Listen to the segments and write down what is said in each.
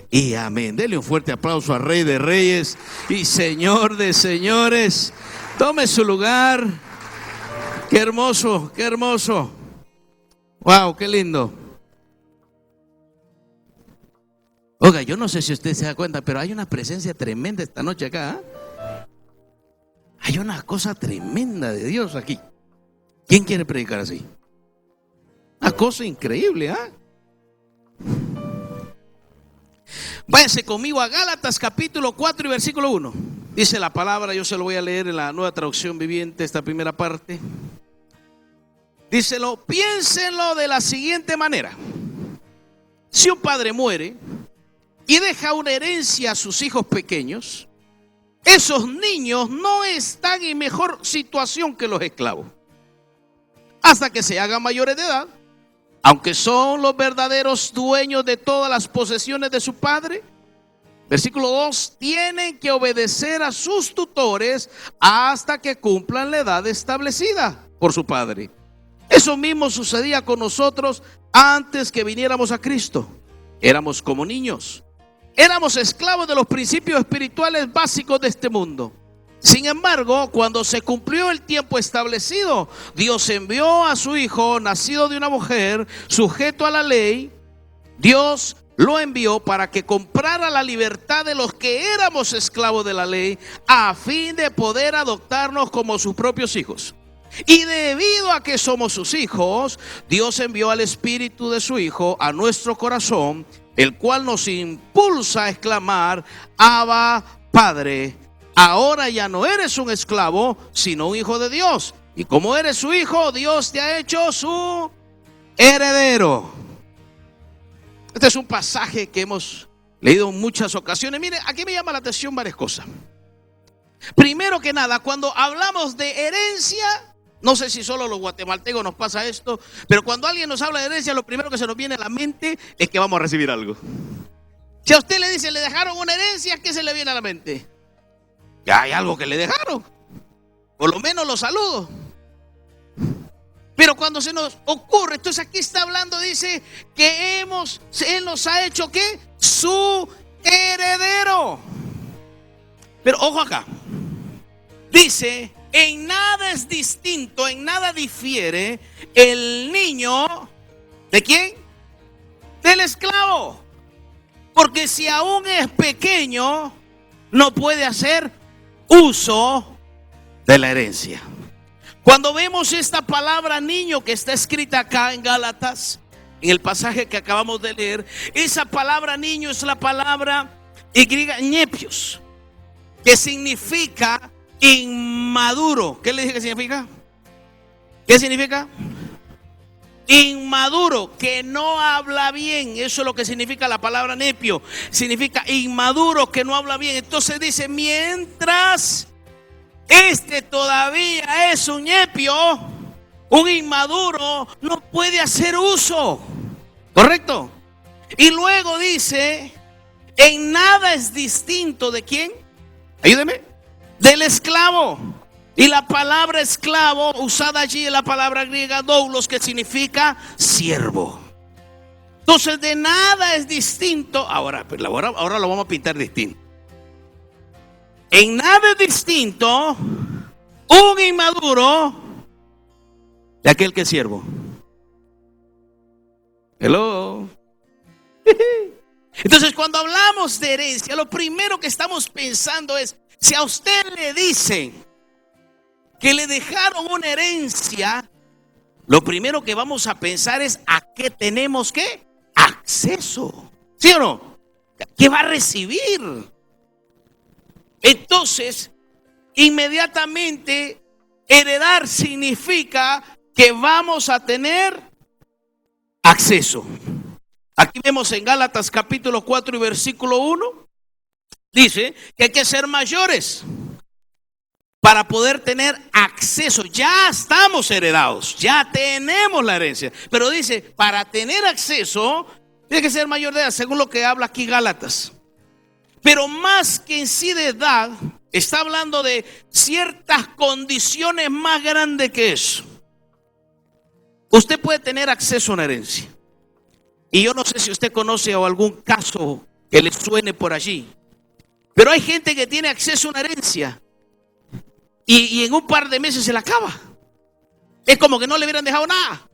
y amén. Dele un fuerte aplauso al Rey de Reyes y Señor de Señores. Tome su lugar. Qué hermoso, qué hermoso. Wow, qué lindo. Oiga, yo no sé si usted se da cuenta, pero hay una presencia tremenda esta noche acá, ¿eh? Hay una cosa tremenda de Dios aquí. ¿Quién quiere predicar así? Una cosa increíble, ¿ah? Váyase conmigo a Gálatas capítulo 4 y versículo 1. Dice la palabra, yo se lo voy a leer en la Nueva Traducción Viviente, esta primera parte. Díselo, piénsenlo de la siguiente manera. Si un padre muere y deja una herencia a sus hijos pequeños, esos niños no están en mejor situación que los esclavos hasta que se hagan mayores de edad, aunque son los verdaderos dueños de todas las posesiones de su padre. Versículo 2, tienen que obedecer a sus tutores hasta que cumplan la edad establecida por su padre. Eso mismo sucedía con nosotros antes que viniéramos a Cristo. Éramos como niños. Éramos esclavos de los principios espirituales básicos de este mundo. Sin embargo, cuando se cumplió el tiempo establecido, Dios envió a su Hijo, nacido de una mujer, sujeto a la ley. Dios lo envió para que comprara la libertad de los que éramos esclavos de la ley, a fin de poder adoptarnos como sus propios hijos. Y debido a que somos sus hijos, Dios envió al Espíritu de su Hijo a nuestro corazón, el cual nos impulsa a exclamar: Abba, Padre. Ahora ya no eres un esclavo, sino un hijo de Dios. Y como eres su hijo, Dios te ha hecho su heredero. Este es un pasaje que hemos leído en muchas ocasiones. Mire, aquí me llama la atención varias cosas. Primero que nada, cuando hablamos de herencia, no sé si solo los guatemaltecos nos pasa esto, pero cuando alguien nos habla de herencia, lo primero que se nos viene a la mente es que vamos a recibir algo. Si a usted le dice, le dejaron una herencia, ¿qué se le viene a la mente? Que hay algo que le dejaron, por lo menos los saludos. Pero cuando se nos ocurre, entonces aquí está hablando, dice que Él nos ha hecho ¿qué? Su heredero. Pero ojo acá, dice, en nada es distinto, en nada difiere el niño, ¿de quién? Del esclavo. Porque si aún es pequeño, no puede hacer uso de la herencia. Cuando vemos esta palabra niño que está escrita acá en Gálatas, en el pasaje que acabamos de leer, esa palabra niño es la palabra griega ñepios, que significa inmaduro. ¿Qué le dije que significa? ¿Qué significa? Inmaduro, que no habla bien. Eso es lo que significa la palabra nepio. Significa inmaduro, que no habla bien. Entonces dice, mientras este todavía es un nepio, un inmaduro, no puede hacer uso. ¿Correcto? Y luego dice, en nada es distinto ¿de quién? Ayúdeme. Del esclavo. Y la palabra esclavo usada allí es la palabra griega doulos, que significa siervo. Entonces de nada es distinto. Ahora lo vamos a pintar distinto. En nada es distinto un inmaduro de aquel que es siervo. Hello. Entonces cuando hablamos de herencia, lo primero que estamos pensando es, si a usted le dicen que le dejaron una herencia, lo primero que vamos a pensar es a qué tenemos que acceso. ¿Sí o no? ¿Qué va a recibir? Entonces, inmediatamente, heredar significa que vamos a tener acceso. Aquí vemos en Gálatas capítulo 4 y versículo 1, dice que hay que ser mayores para poder tener acceso. Ya estamos heredados, ya tenemos la herencia, pero dice, para tener acceso tiene que ser mayor de edad, según lo que habla aquí Gálatas. Pero más que en sí de edad, está hablando de ciertas condiciones más grandes que eso. Usted puede tener acceso a una herencia, y yo no sé si usted conoce o algún caso que les suene por allí. Pero hay gente que tiene acceso a una herencia y en un par de meses se la acaba. Es como que no le hubieran dejado nada.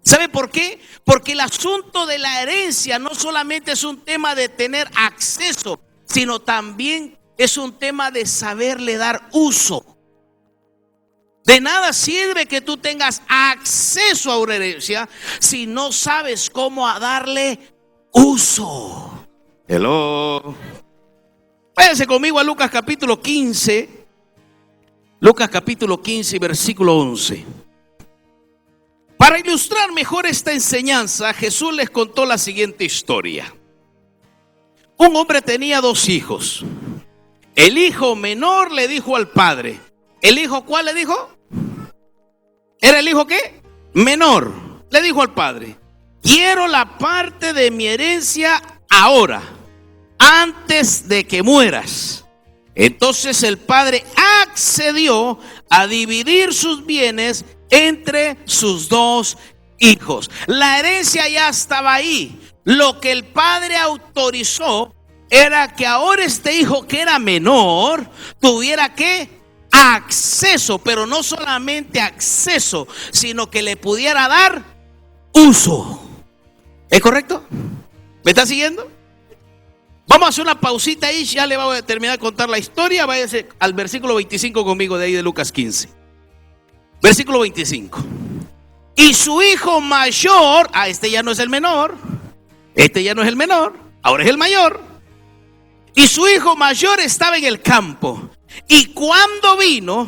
¿Sabe por qué? Porque el asunto de la herencia no solamente es un tema de tener acceso, sino también es un tema de saberle dar uso. De nada sirve que tú tengas acceso a una herencia si no sabes cómo darle uso. Hello. Váyanse conmigo a Lucas capítulo 15. Lucas capítulo 15, versículo 11. Para ilustrar mejor esta enseñanza, Jesús les contó la siguiente historia. Un hombre tenía 2 hijos. El hijo menor le dijo al padre. ¿El hijo cuál le dijo? ¿Era el hijo qué? Menor. Le dijo al padre: quiero la parte de mi herencia ahora, antes de que mueras. Entonces el padre accedió a dividir sus bienes entre sus 2 hijos. La herencia ya estaba ahí. Lo que el padre autorizó era que ahora este hijo, que era menor, tuviera que acceso, pero no solamente acceso, sino que le pudiera dar uso. ¿Es correcto? ¿Me está siguiendo? Vamos a hacer una pausita ahí, ya le voy a terminar de contar la historia. Váyase al versículo 25 conmigo de ahí de Lucas 15. Versículo 25. Y su hijo mayor, este ya no es el menor, este ya no es el menor, ahora es el mayor. Y su hijo mayor estaba en el campo. Y cuando vino,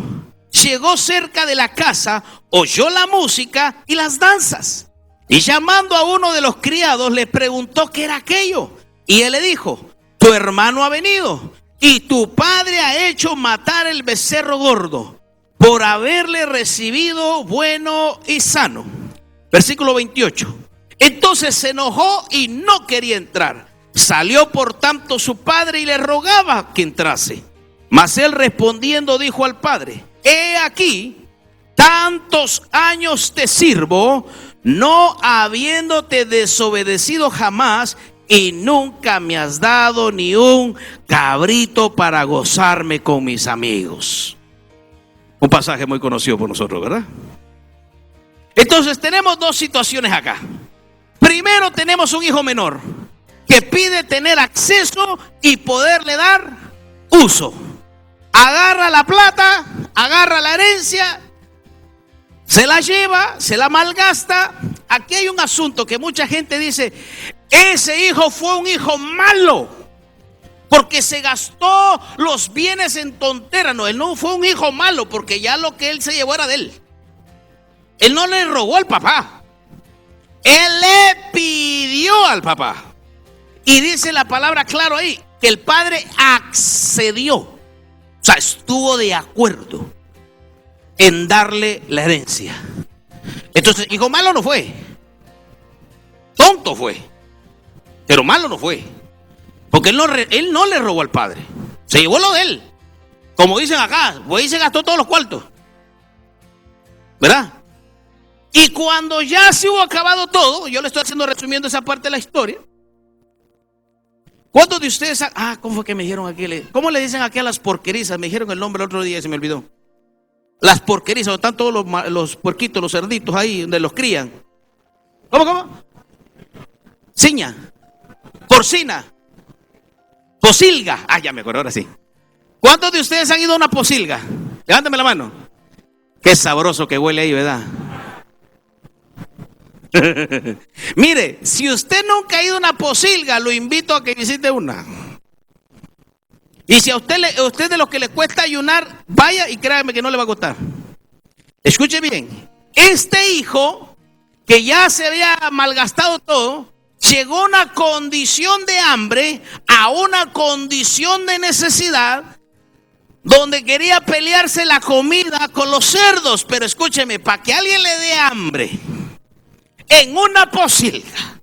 llegó cerca de la casa, oyó la música y las danzas. Y llamando a uno de los criados, le preguntó qué era aquello. Y él le dijo: tu hermano ha venido y tu padre ha hecho matar el becerro gordo por haberle recibido bueno y sano. Versículo 28. Entonces se enojó y no quería entrar. Salió por tanto su padre y le rogaba que entrase. Mas él respondiendo dijo al padre: he aquí, tantos años te sirvo, no habiéndote desobedecido jamás, y nunca me has dado ni un cabrito para gozarme con mis amigos. Un pasaje muy conocido por nosotros, ¿verdad? Entonces tenemos 2 situaciones acá. Primero tenemos un hijo menor que pide tener acceso y poderle dar uso. Agarra la plata, agarra la herencia, se la lleva, se la malgasta. Aquí hay un asunto que mucha gente dice: ese hijo fue un hijo malo porque se gastó los bienes en tonteras. No, él no fue un hijo malo porque ya lo que él se llevó era de él. Él no le robó al papá, él le pidió al papá. Y dice la palabra claro ahí, que el padre accedió. O sea, estuvo de acuerdo en darle la herencia. Entonces, hijo malo no fue, tonto fue, pero malo no fue. Porque él no le robó al padre, se llevó lo de él. Como dicen acá, pues ahí se gastó todos los cuartos, ¿verdad? Y cuando ya se hubo acabado todo, yo le estoy resumiendo esa parte de la historia. ¿Cuántos de ustedes cómo fue que me dijeron aquí? ¿Cómo le dicen aquí a las porquerizas? Me dijeron el nombre el otro día y se me olvidó. Las porquerizas, donde están todos los puerquitos, los cerditos ahí, donde los crían. ¿Cómo? Ciña, porcina, posilga. Ya me acuerdo, ahora sí. ¿Cuántos de ustedes han ido a una posilga? Levántame la mano. Qué sabroso que huele ahí, ¿verdad? Mire, si usted nunca ha ido a una posilga, lo invito a que visite una. Y si a usted de los que le cuesta ayunar, vaya y créame que no le va a costar. Escuche bien, este hijo que ya se había malgastado todo, llegó a una condición de hambre, a una condición de necesidad, donde quería pelearse la comida con los cerdos. Pero escúcheme, para que alguien le dé hambre en una posilga,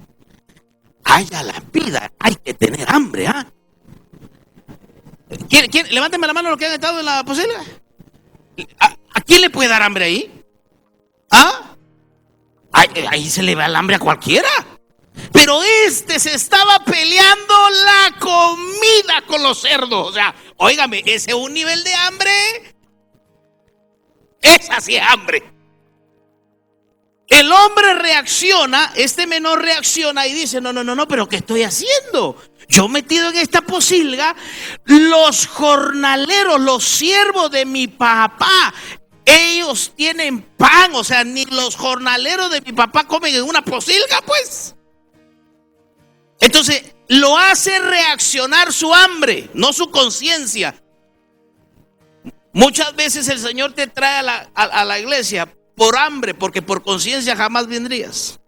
haya la vida, hay que tener hambre, ¿ah? ¿Quién? Levánteme la mano los que han estado en la posilga. ¿A quién le puede dar hambre ahí? Ahí se le va el hambre a cualquiera. Pero se estaba peleando con los cerdos. O sea, óigame, ese es un nivel de hambre. Esa sí es hambre. El hombre reacciona, este menor reacciona y dice, no, pero ¿qué estoy haciendo? Yo metido en esta posilga, los jornaleros, los siervos de mi papá, ellos tienen pan, o sea, ni los jornaleros de mi papá comen en una posilga, pues. Entonces, lo hace reaccionar su hambre, no su conciencia. Muchas veces el Señor te trae a la iglesia por hambre, porque por conciencia jamás vendrías.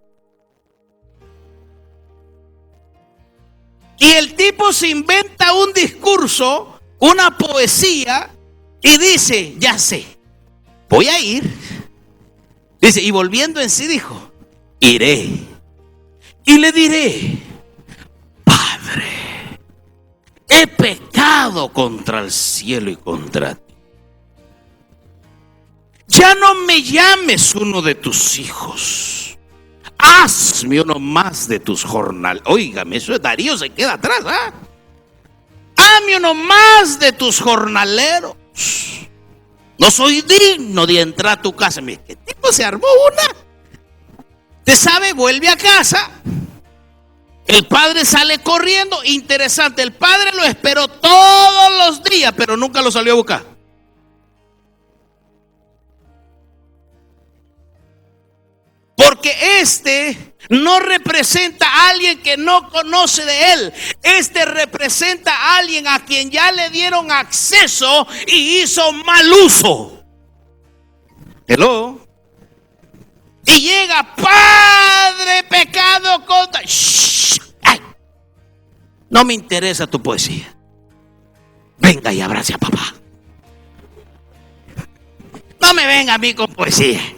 Y el tipo se inventa un discurso, una poesía, y dice, ya sé, voy a ir. Dice, y volviendo en sí dijo, iré y le diré, Padre, he pecado contra el cielo y contra ti. Ya no me llames uno de tus hijos. Hazme uno más de tus jornales. Óigame, eso es Darío, se queda atrás, ¿ah? Hazme uno más de tus jornaleros. No soy digno de entrar a tu casa. Mira, ¿qué tipo se armó una? Usted sabe, vuelve a casa. El padre sale corriendo. Interesante, el padre lo esperó todos los días, pero nunca lo salió a buscar. Porque este no representa a alguien que no conoce de él. Este representa a alguien a quien ya le dieron acceso y hizo mal uso. Hello. Y llega, Padre, pecado contra... Shh, ay, no me interesa tu poesía. Venga y abrace a papá. No me venga a mí con poesía.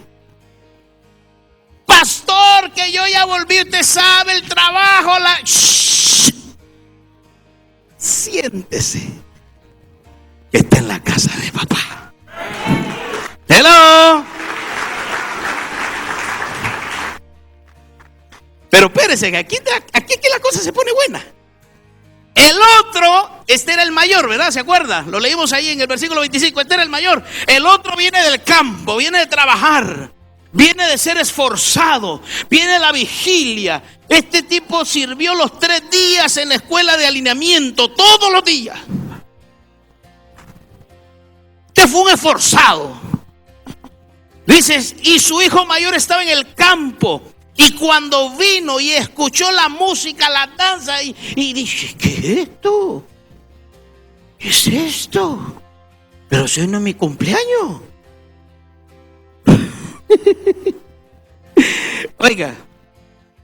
Pastor, que yo ya volví, usted sabe el trabajo, Shh. Siéntese, que está en la casa de papá. Hello. Pero espérese, que aquí la cosa se pone buena. El otro, este era el mayor, ¿verdad? ¿Se acuerda? Lo leímos ahí en el versículo 25, este era el mayor. El otro viene del campo, viene de trabajar. Viene de ser esforzado, viene la vigilia. Este tipo sirvió los 3 días en la escuela de alineamiento, todos los días. Este fue un esforzado. Dices, y su hijo mayor estaba en el campo. Y cuando vino y escuchó la música, la danza, y dije, ¿qué es esto? ¿Qué es esto? Pero si hoy no es mi cumpleaños. Oiga,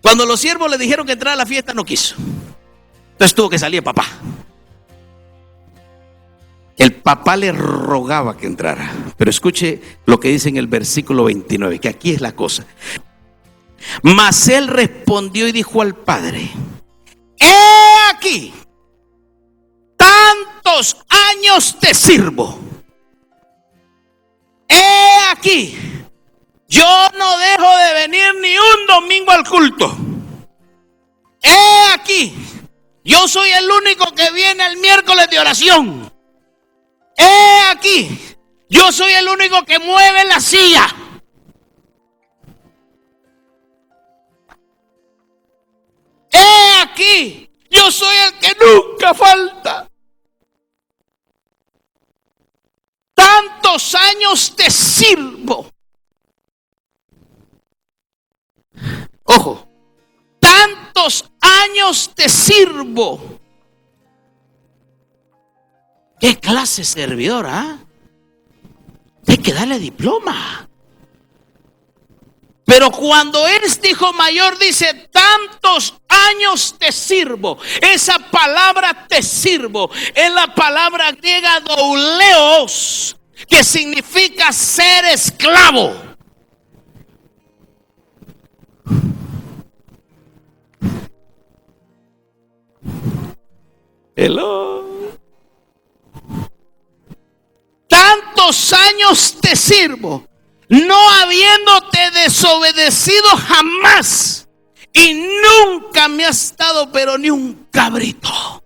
cuando los siervos le dijeron que entrara a la fiesta, no quiso. Entonces tuvo que salir el papá. El papá le rogaba que entrara. Pero escuche lo que dice en el versículo 29, que aquí es la cosa. Mas él respondió y dijo al padre: he aquí, tantos años te sirvo. He aquí, yo no dejo de venir ni un domingo al culto. He aquí, yo soy el único que viene el miércoles de oración. He aquí, yo soy el único que mueve la silla. He aquí, yo soy el que nunca falta. Tantos años te sirvo. Ojo, tantos años te sirvo. ¿Qué clase de servidora? Hay que darle diploma. Pero cuando este hijo mayor dice tantos años te sirvo, esa palabra te sirvo es la palabra griega douleos, que significa ser esclavo. Hello. Tantos años te sirvo, no habiéndote desobedecido jamás, y nunca me has dado pero ni un cabrito.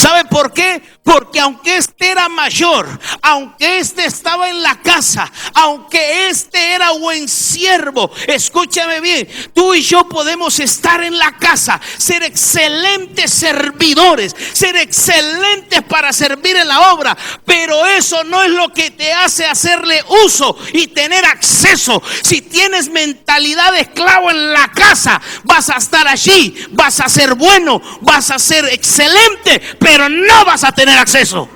¿Sabe por qué? Porque aunque este era mayor, aunque este estaba en la casa, aunque este era buen siervo, escúchame bien, tú y yo podemos estar en la casa, ser excelentes servidores, ser excelentes para servir en la obra, pero eso no es lo que te hace hacerle uso y tener acceso. Si tienes mentalidad de esclavo en la casa, vas a estar allí, vas a ser bueno, vas a ser excelente, pero no vas a tener acceso.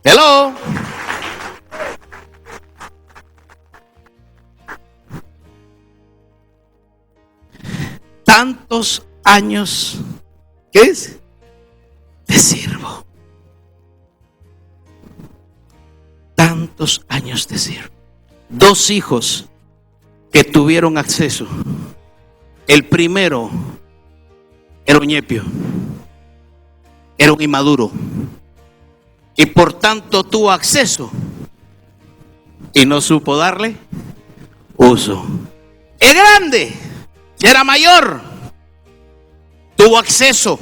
Hello. Tantos años, ¿qué es? De siervo. Tantos años de siervo. 2 hijos que tuvieron acceso. El primero era un ñepio, era un inmaduro y por tanto tuvo acceso y no supo darle uso. El grande, ya era mayor, tuvo acceso,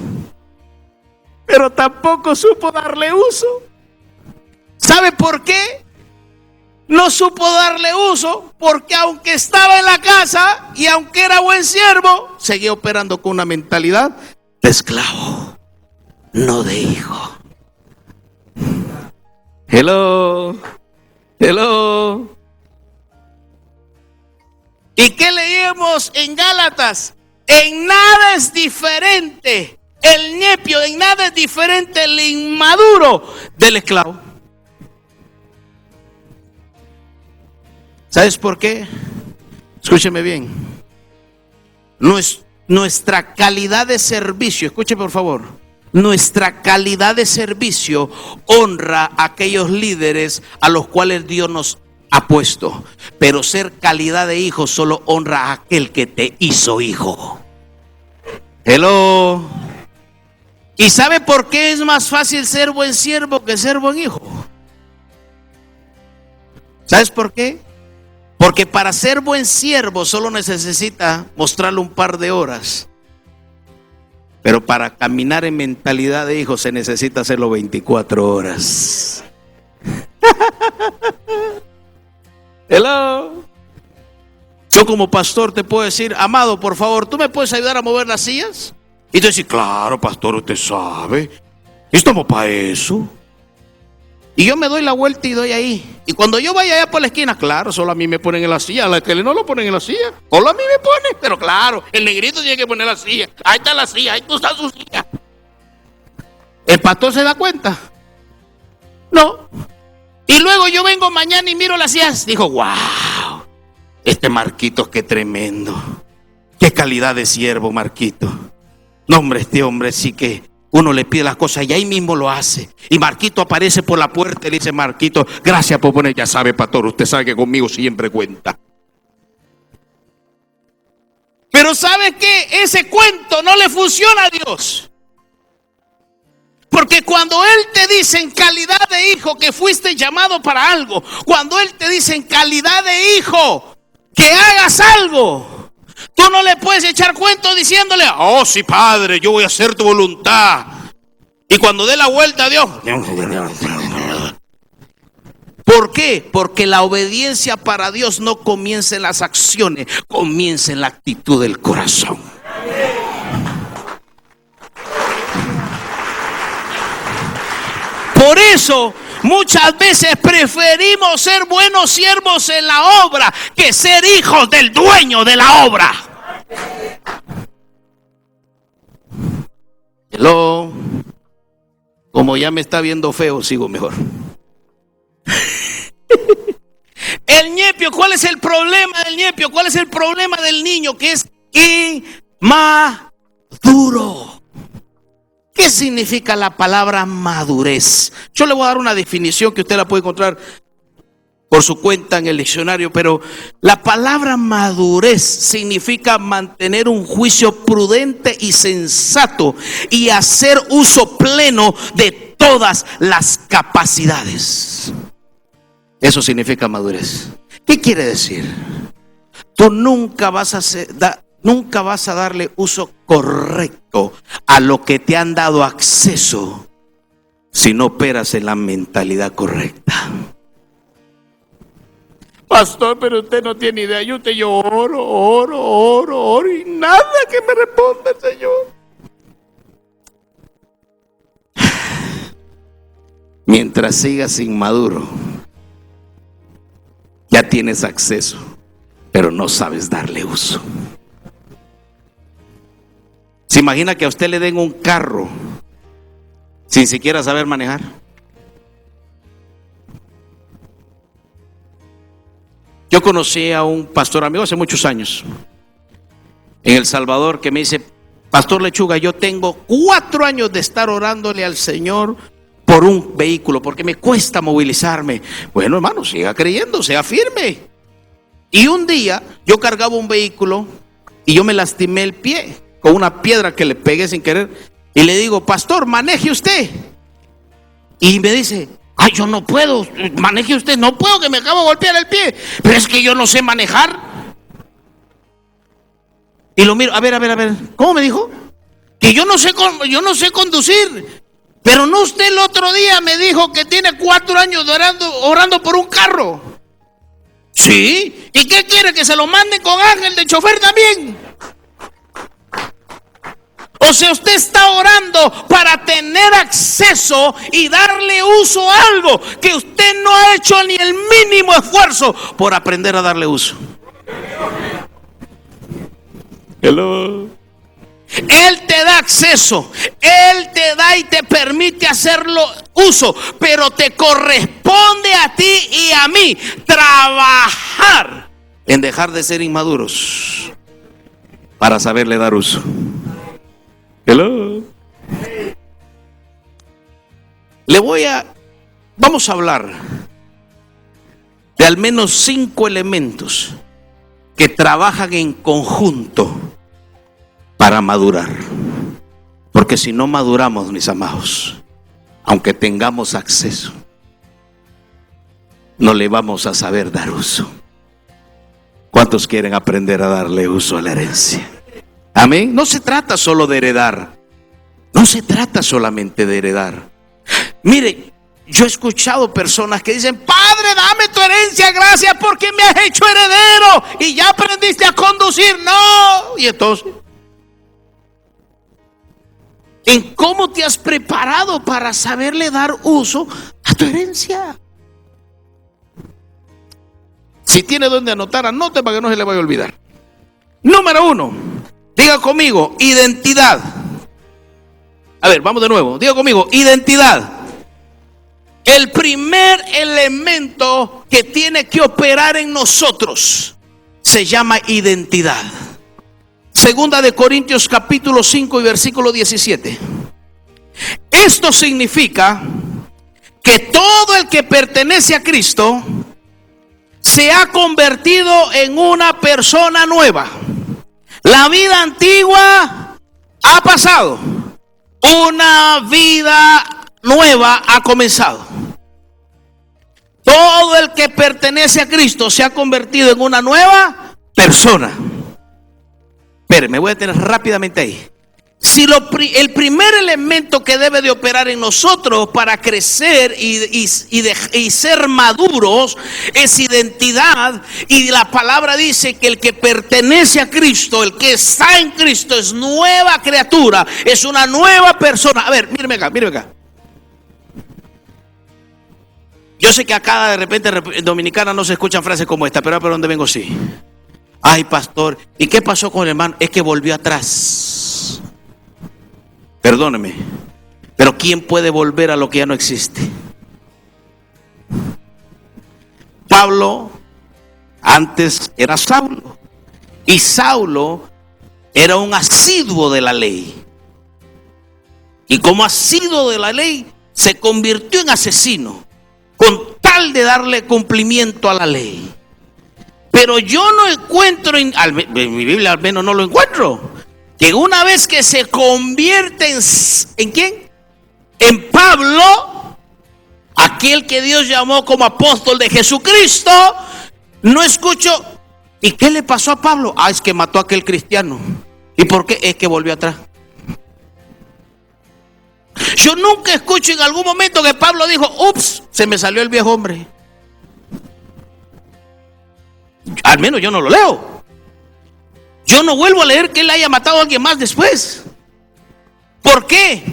pero tampoco supo darle uso. ¿Sabe por qué? No supo darle uso porque aunque estaba en la casa y aunque era buen siervo, seguía operando con una mentalidad de esclavo, no de hijo. Hello. Hello. ¿Y qué leímos en Gálatas? En nada es diferente el ñepio, en nada es diferente el inmaduro del esclavo. ¿Sabes por qué? Escúcheme bien. Nuestra calidad de servicio, escuche por favor, nuestra calidad de servicio honra a aquellos líderes a los cuales Dios nos ha puesto. Pero ser calidad de hijo solo honra a aquel que te hizo hijo. Hello. ¿Y sabe por qué es más fácil ser buen siervo que ser buen hijo? ¿Sabes por qué? Porque para ser buen siervo solo necesita mostrarle un par de horas. Pero para caminar en mentalidad de hijo se necesita hacerlo 24 horas. Hello. Yo como pastor te puedo decir, amado, por favor, ¿tú me puedes ayudar a mover las sillas? Y tú dices, claro, pastor, usted sabe, estamos para eso. Y yo me doy la vuelta y doy ahí. Y cuando yo vaya allá por la esquina, claro, solo a mí me ponen en la silla. A la que no lo ponen en la silla, solo a mí me ponen. Pero claro, el negrito tiene que poner la silla. Ahí está la silla, ahí está su silla. ¿El pastor se da cuenta? No. Y luego yo vengo mañana y miro las sillas. Digo, wow, este Marquitos, qué tremendo. Qué calidad de siervo, Marquito. No, hombre, este hombre sí que uno le pide las cosas y ahí mismo lo hace. Y Marquito aparece por la puerta y le dice, Marquito, gracias por poner. Ya sabe, pastor, usted sabe que conmigo siempre cuenta. Pero ¿sabe qué? Ese cuento no le funciona a Dios. Porque cuando Él te dice en calidad de hijo que fuiste llamado para algo, cuando Él te dice en calidad de hijo que hagas algo, tú no le puedes echar cuento diciéndole, oh sí, Padre, yo voy a hacer tu voluntad. Y cuando dé la vuelta a Dios, ¿por qué? Porque la obediencia para Dios no comienza en las acciones, comienza en la actitud del corazón. Por eso muchas veces preferimos ser buenos siervos en la obra que ser hijos del dueño de la obra. Hello. Como ya me está viendo feo, sigo mejor. El ñepio, ¿cuál es el problema del ñepio? ¿Cuál es el problema del niño? Que es inmaduro. ¿Qué significa la palabra madurez? Yo le voy a dar una definición que usted la puede encontrar por su cuenta en el diccionario, pero la palabra madurez significa mantener un juicio prudente y sensato y hacer uso pleno de todas las capacidades. Eso significa madurez. ¿Qué quiere decir? Tú nunca vas a darle uso correcto a lo que te han dado acceso si no operas en la mentalidad correcta. Pastor, pero usted no tiene idea. Yo oro y nada que me responda el Señor. Mientras sigas inmaduro, ya tienes acceso, pero no sabes darle uso. ¿Se imagina que a usted le den un carro sin siquiera saber manejar? Yo conocí a un pastor amigo hace muchos años en El Salvador que me dice: Pastor Lechuga, yo tengo 4 años de estar orándole al Señor por un vehículo porque me cuesta movilizarme. Bueno, hermano, siga creyendo, sea firme. Y un día yo cargaba un vehículo y yo me lastimé el pie con una piedra que le pegué sin querer, y le digo: pastor, maneje usted. Y me dice: ay, yo no puedo, maneje usted. No puedo, que me acabo de golpear el pie. Pero es que yo no sé manejar. Y lo miro: a ver, ¿cómo me dijo? Que yo no sé conducir. Pero no, usted el otro día me dijo que tiene 4 años orando por un carro. Sí. ¿Y qué quiere? ¿Que se lo manden con Ángel de chofer también? O sea, usted está orando para tener acceso y darle uso a algo que usted no ha hecho ni el mínimo esfuerzo por aprender a darle uso. Hello. Él te da acceso, Él te da y te permite hacerlo uso, pero te corresponde a ti y a mí trabajar en dejar de ser inmaduros para saberle dar uso. Hello. Vamos a hablar de al menos 5 elementos que trabajan en conjunto para madurar. Porque si no maduramos, mis amados, aunque tengamos acceso, no le vamos a saber dar uso. ¿Cuántos quieren aprender a darle uso a la herencia? Amén. No se trata solo de heredar. No se trata solamente de heredar. Mire, yo he escuchado personas que dicen: Padre, dame tu herencia, gracias porque me has hecho heredero y ya aprendiste a conducir. No. Y entonces, ¿en cómo te has preparado para saberle dar uso a tu herencia? Si tiene donde anotar, anote para que no se le vaya a olvidar. Número 1, diga conmigo: identidad. A ver, vamos de nuevo. Diga conmigo: identidad. El primer elemento que tiene que operar en nosotros se llama identidad. Segunda de Corintios capítulo 5 y versículo 17. Esto significa que todo el que pertenece a Cristo se ha convertido en una persona nueva. La vida antigua ha pasado, una vida nueva ha comenzado. Todo el que pertenece a Cristo se ha convertido en una nueva persona. Pero me voy a detener rápidamente ahí. Si el primer elemento que debe de operar en nosotros para crecer y ser maduros es identidad, y la palabra dice que el que pertenece a Cristo, el que está en Cristo, es nueva criatura, es una nueva persona. A ver, míreme acá. Yo sé que acá de repente en Dominicana no se escuchan frases como esta, pero ¿por dónde vengo? Sí. Ay, pastor, ¿y qué pasó con el hermano? Es que volvió atrás. Perdóneme, pero ¿quién puede volver a lo que ya no existe? Pablo antes era Saulo, y Saulo era un asiduo de la ley, y como asiduo de la ley se convirtió en asesino con tal de darle cumplimiento a la ley. Pero yo no encuentro, en mi Biblia al menos no lo encuentro, que una vez que se convierte ¿en quién? En Pablo, aquel que Dios llamó como apóstol de Jesucristo, no escucho. ¿Y qué le pasó a Pablo? Es que mató a aquel cristiano. ¿Y por qué? Es que volvió atrás. Yo nunca escucho en algún momento que Pablo dijo, ups, se me salió el viejo hombre. Al menos yo no lo leo. Yo no vuelvo a leer que él haya matado a alguien más después. ¿Por qué?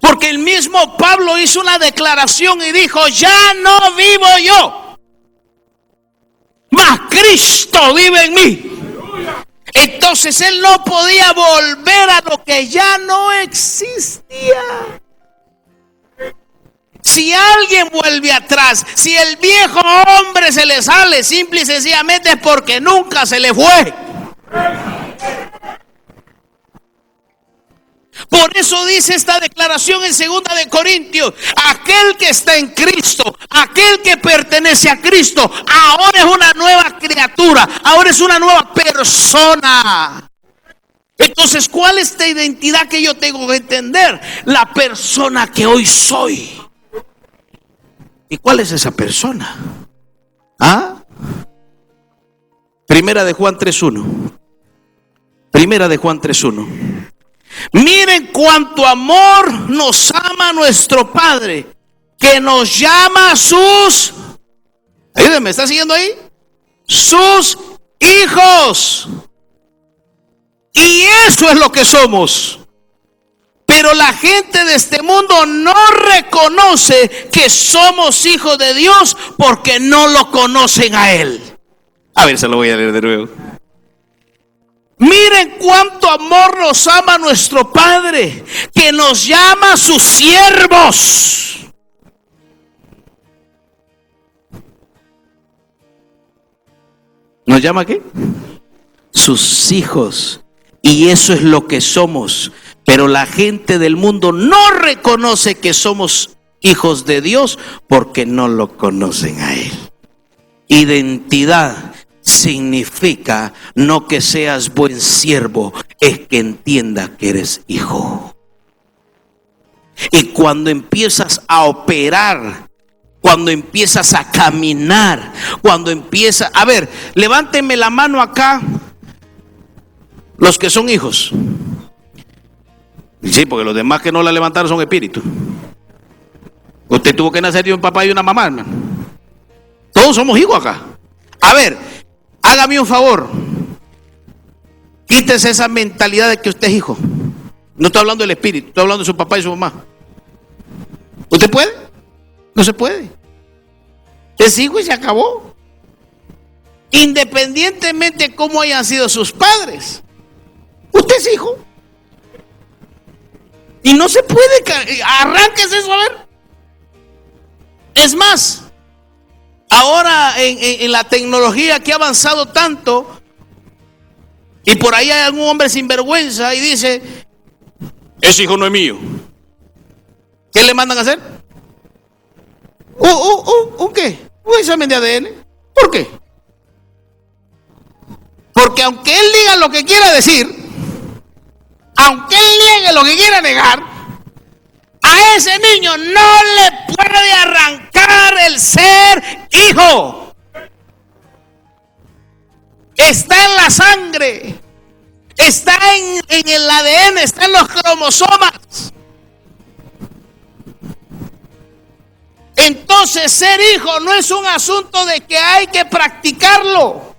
Porque el mismo Pablo hizo una declaración y dijo, ya no vivo yo, mas Cristo vive en mí. Entonces él no podía volver a lo que ya no existía. Si alguien vuelve atrás, si el viejo hombre se le sale, simple y sencillamente es porque nunca se le fue. Por eso dice esta declaración en 2 de Corintios, aquel que está en Cristo, aquel que pertenece a Cristo, ahora es una nueva criatura, ahora es una nueva persona. Entonces, ¿cuál es esta identidad que yo tengo que entender? La persona que hoy soy. ¿Y cuál es esa persona? ¿Ah? Primera de Juan 3:1. Primera de Juan 3:1. Miren cuánto amor nos ama nuestro Padre, que nos llama a sus... ¿Me está siguiendo ahí? Sus hijos. Y eso es lo que somos. Pero la gente de este mundo no reconoce que somos hijos de Dios porque no lo conocen a Él. A ver, se lo voy a leer de nuevo. Miren cuánto amor nos ama nuestro Padre, que nos llama sus siervos. ¿Nos llama qué? Sus hijos. Y eso es lo que somos. Pero la gente del mundo no reconoce que somos hijos de Dios porque no lo conocen a Él. Identidad significa no que seas buen siervo, es que entienda que eres hijo. Y cuando empiezas a operar, cuando empiezas a caminar, cuando empiezas... A ver, levántenme la mano acá los que son hijos. Sí, porque los demás que no la levantaron son espíritus. Usted tuvo que nacer de un papá y una mamá, hermano. Todos somos hijos acá. A ver, hágame un favor. Quítese esa mentalidad de que usted es hijo. No estoy hablando del espíritu, estoy hablando de su papá y su mamá. ¿Usted puede? No se puede. Es hijo y se acabó. Independientemente de cómo hayan sido sus padres, usted es hijo. Y no se puede. Arránquese eso, a ver. Es más, ahora en la tecnología que ha avanzado tanto, y por ahí hay algún hombre sinvergüenza y dice, ese hijo no es mío. ¿Qué le mandan a hacer? ¿Un qué? Un examen de ADN. ¿Por qué? Porque aunque él diga lo que quiera decir, aunque él niegue lo que quiera negar, a ese niño no le puede arrancar el ser hijo. Está en la sangre, está en el ADN, está en los cromosomas. Entonces, ser hijo no es un asunto de que hay que practicarlo.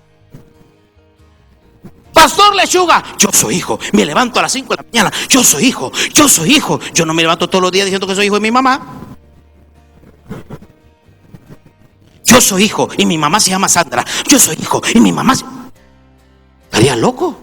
Pastor Lechuga, yo soy hijo, me levanto a las 5 de la mañana, yo soy hijo, yo soy hijo. Yo no me levanto todos los días diciendo que soy hijo de mi mamá. Yo soy hijo y mi mamá se llama Sandra. Yo soy hijo y mi mamá ¿Estaría loco?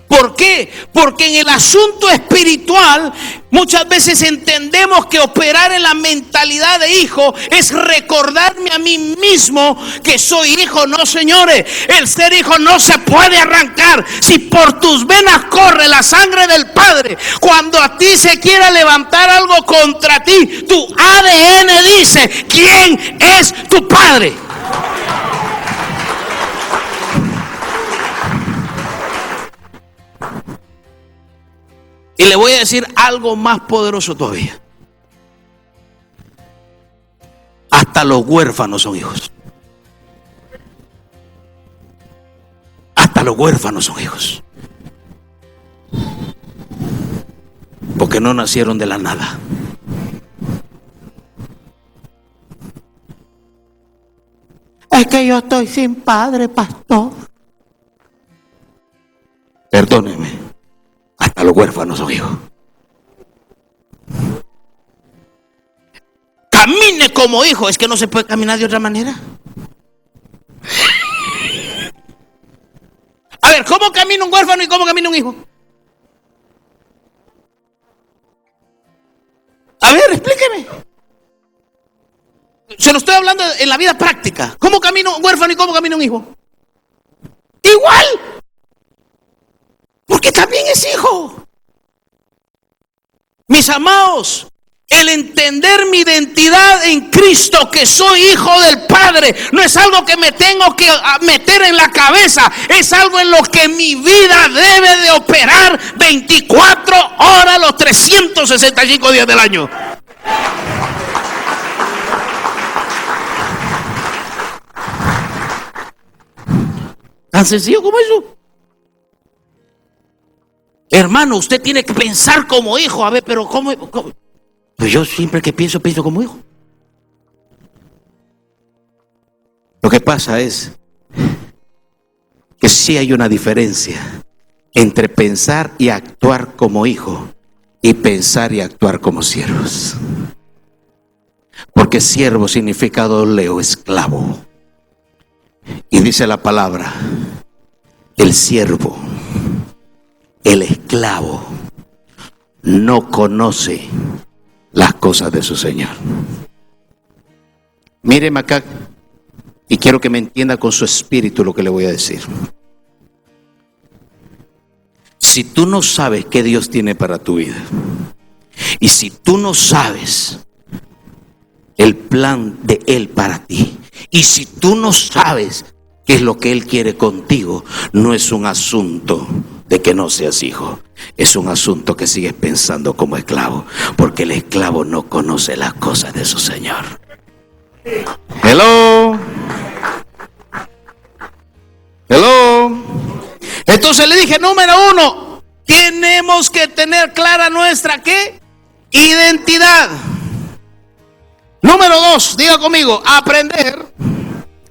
¿Por qué? Porque en el asunto espiritual muchas veces entendemos que operar en la mentalidad de hijo es recordarme a mí mismo que soy hijo. No, señores, el ser hijo no se puede arrancar. Si por tus venas corre la sangre del Padre, cuando a ti se quiera levantar algo contra ti, tu ADN dice quién es tu Padre. Y le voy a decir algo más poderoso todavía. Hasta los huérfanos son hijos. Hasta hasta los huérfanos son hijos. Porque no nacieron de la nada. Es que yo estoy sin padre, pastor. Perdóneme, hasta los huérfanos son hijos. Camine como hijo. Es que no se puede caminar de otra manera. A ver, ¿cómo camina un huérfano y cómo camina un hijo? A ver, explíqueme. Se lo estoy hablando en la vida práctica. ¿Cómo camina un huérfano y cómo camina un hijo? Igual. Porque también es hijo. Mis amados, el entender mi identidad en Cristo, que soy hijo del Padre, no es algo que me tengo que meter en la cabeza, es algo en lo que mi vida debe de operar 24 horas los 365 días del año. Tan sencillo como eso. Hermano, usted tiene que pensar como hijo. A ver, pero ¿cómo? Pues yo siempre que pienso como hijo. Lo que pasa es que sí hay una diferencia entre pensar y actuar como hijo y pensar y actuar como siervos. Porque siervo significa dobleo, esclavo. Y dice la palabra, el siervo, el esclavo, no conoce las cosas de su Señor. Míreme acá y quiero que me entienda con su espíritu lo que le voy a decir. Si tú no sabes qué Dios tiene para tu vida, y si tú no sabes el plan de Él para ti, y si tú no sabes qué es lo que Él quiere contigo, no es un asunto de que no seas hijo, es un asunto que sigues pensando como esclavo, porque el esclavo no conoce las cosas de su Señor. Hello. Entonces le dije, número uno, tenemos que tener clara nuestra ¿qué? Identidad. Número dos, diga conmigo, aprender.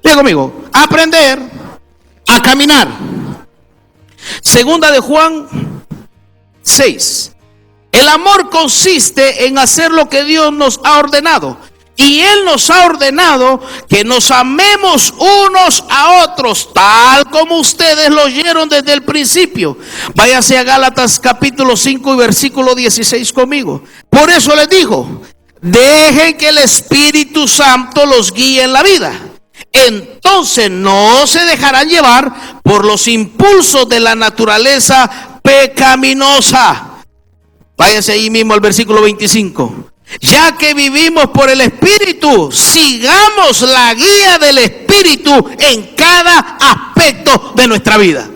Diga conmigo, aprender a caminar. Segunda de Juan 6. El amor consiste en hacer lo que Dios nos ha ordenado. Y Él nos ha ordenado que nos amemos unos a otros, tal como ustedes lo oyeron desde el principio. Váyase a Gálatas capítulo 5 y versículo 16 conmigo. Por eso les digo, dejen que el Espíritu Santo los guíe en la vida. Entonces no se dejarán llevar por los impulsos de la naturaleza pecaminosa. Váyase ahí mismo al versículo 25. Ya que vivimos por el Espíritu, sigamos la guía del Espíritu en cada aspecto de nuestra vida.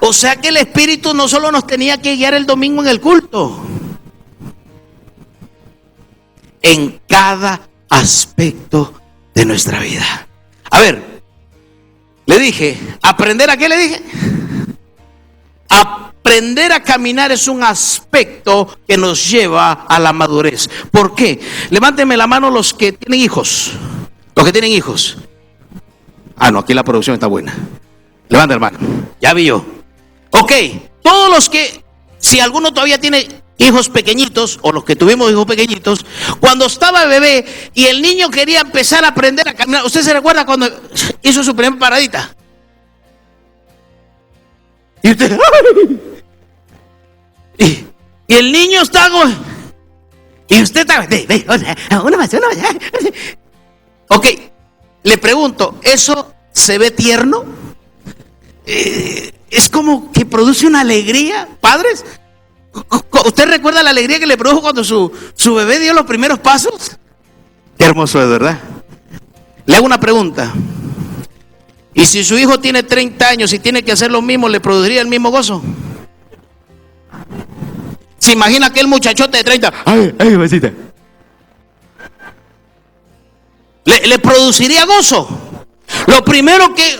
O sea que el Espíritu no solo nos tenía que guiar el domingo en el culto. En cada aspecto de nuestra vida. A ver, le dije, ¿aprender a qué le dije? Aprender a caminar es un aspecto que nos lleva a la madurez. ¿Por qué? Levántenme la mano los que tienen hijos. Los que tienen hijos. No, aquí la producción está buena. Levanta, hermano. Ya vi yo. Ok, todos los que, si alguno todavía tiene hijos pequeñitos, o los que tuvimos hijos pequeñitos, cuando estaba bebé y el niño quería empezar a aprender a caminar, ¿usted se recuerda cuando hizo su primera paradita? Y usted, y el niño está, y usted está, una más. Ok, le pregunto, ¿eso se ve tierno? Es como que produce una alegría, padres. ¿Usted recuerda la alegría que le produjo cuando su bebé dio los primeros pasos? Qué hermoso es, ¿verdad? Le hago una pregunta. ¿Y si su hijo tiene 30 años y tiene que hacer lo mismo, le produciría el mismo gozo? ¿Se imagina aquel muchachote de 30? ¡Ay, besita! ¿Le produciría gozo? Lo primero que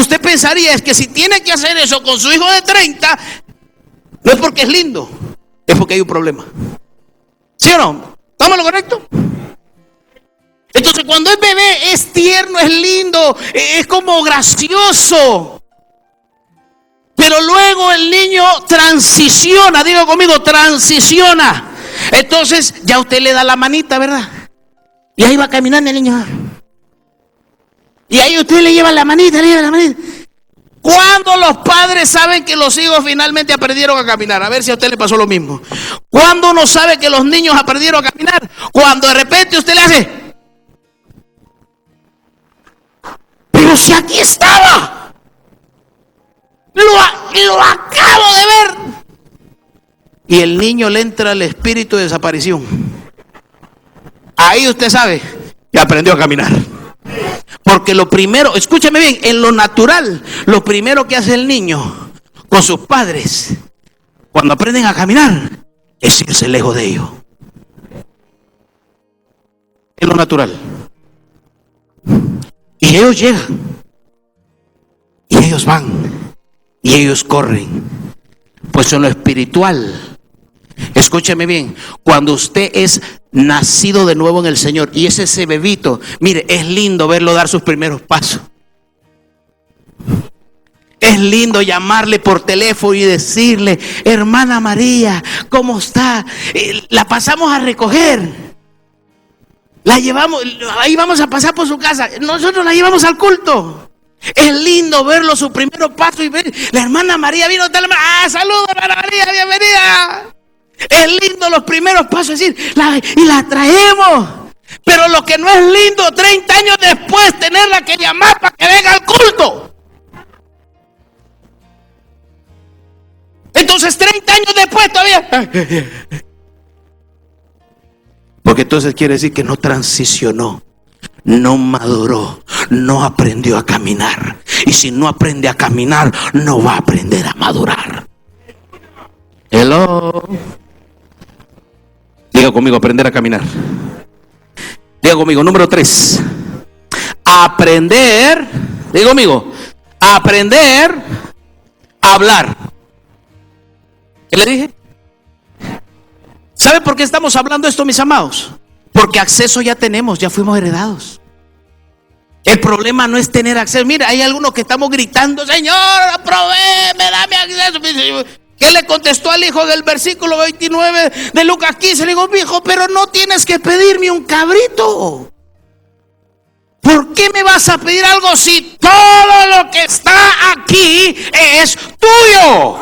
usted pensaría es que si tiene que hacer eso con su hijo de 30, no es porque es lindo, es porque hay un problema. ¿Sí o no? ¿Estamos en lo correcto? Entonces cuando es bebé es tierno, es lindo, es como gracioso. Pero luego el niño transiciona, diga conmigo, transiciona. Entonces ya usted le da la manita, ¿verdad? Y ahí va caminando el niño. Y ahí usted le lleva la manita, le lleva la manita. ¿Cuándo los padres saben que los hijos finalmente aprendieron a caminar? A ver si a usted le pasó lo mismo. ¿Cuándo uno sabe que los niños aprendieron a caminar? Cuando de repente usted le hace: pero si aquí estaba, lo acabo de ver. Y el niño le entra el espíritu de desaparición. Ahí usted sabe que aprendió a caminar. Porque lo primero, escúchame bien, en lo natural, lo primero que hace el niño con sus padres cuando aprenden a caminar es irse lejos de ellos. En lo natural. Y ellos llegan. Y ellos van. Y ellos corren. Pues en lo espiritual, escúcheme bien, cuando usted es nacido de nuevo en el Señor y es ese bebito, mire, es lindo verlo dar sus primeros pasos. Es lindo llamarle por teléfono y decirle: hermana María, ¿cómo está? La pasamos a recoger. La llevamos, ahí vamos a pasar por su casa. Nosotros la llevamos al culto. Es lindo verlo su primer paso y ver, la hermana María vino. Saludos, hermana María, bienvenida. Es lindo los primeros pasos, decir, y la traemos. Pero lo que no es lindo, 30 años después, tenerla que llamar para que venga al culto. Entonces 30 años después todavía. Porque entonces quiere decir que no transicionó, no maduró, no aprendió a caminar. Y si no aprende a caminar, no va a aprender a madurar. Hello. Diga conmigo, aprender a caminar. Diga conmigo, número 3. Aprender, diga conmigo, aprender a hablar. ¿Qué le dije? ¿Sabe por qué estamos hablando esto, mis amados? Porque acceso ya tenemos, ya fuimos heredados. El problema no es tener acceso. Mira, hay algunos que estamos gritando: Señor, provéeme, dame acceso. ¿Qué le contestó al hijo del versículo 29 de Lucas 15? Le digo: hijo, pero no tienes que pedirme un cabrito. ¿Por qué me vas a pedir algo si todo lo que está aquí es tuyo?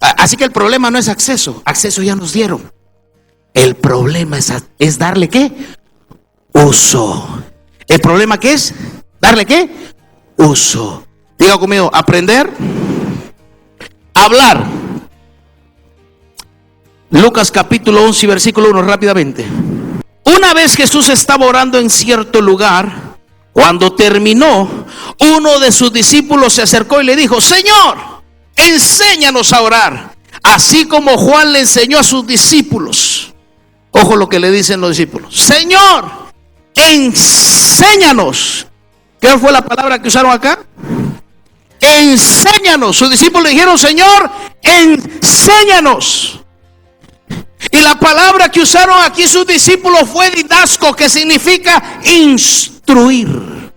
Así que el problema no es acceso. Acceso ya nos dieron. El problema es darle ¿qué? Uso. ¿El problema qué es? ¿Darle qué? Uso. Diga conmigo, aprender a hablar. Lucas capítulo 11, versículo 1, rápidamente. Una vez Jesús estaba orando en cierto lugar. Cuando terminó, uno de sus discípulos se acercó y le dijo: Señor, enséñanos a orar, así como Juan le enseñó a sus discípulos. Ojo lo que le dicen los discípulos: Señor, enséñanos. ¿Qué fue la palabra que usaron acá? Enséñanos. Sus discípulos le dijeron: Señor, enséñanos. Y la palabra que usaron aquí sus discípulos fue didasco, que significa instruir.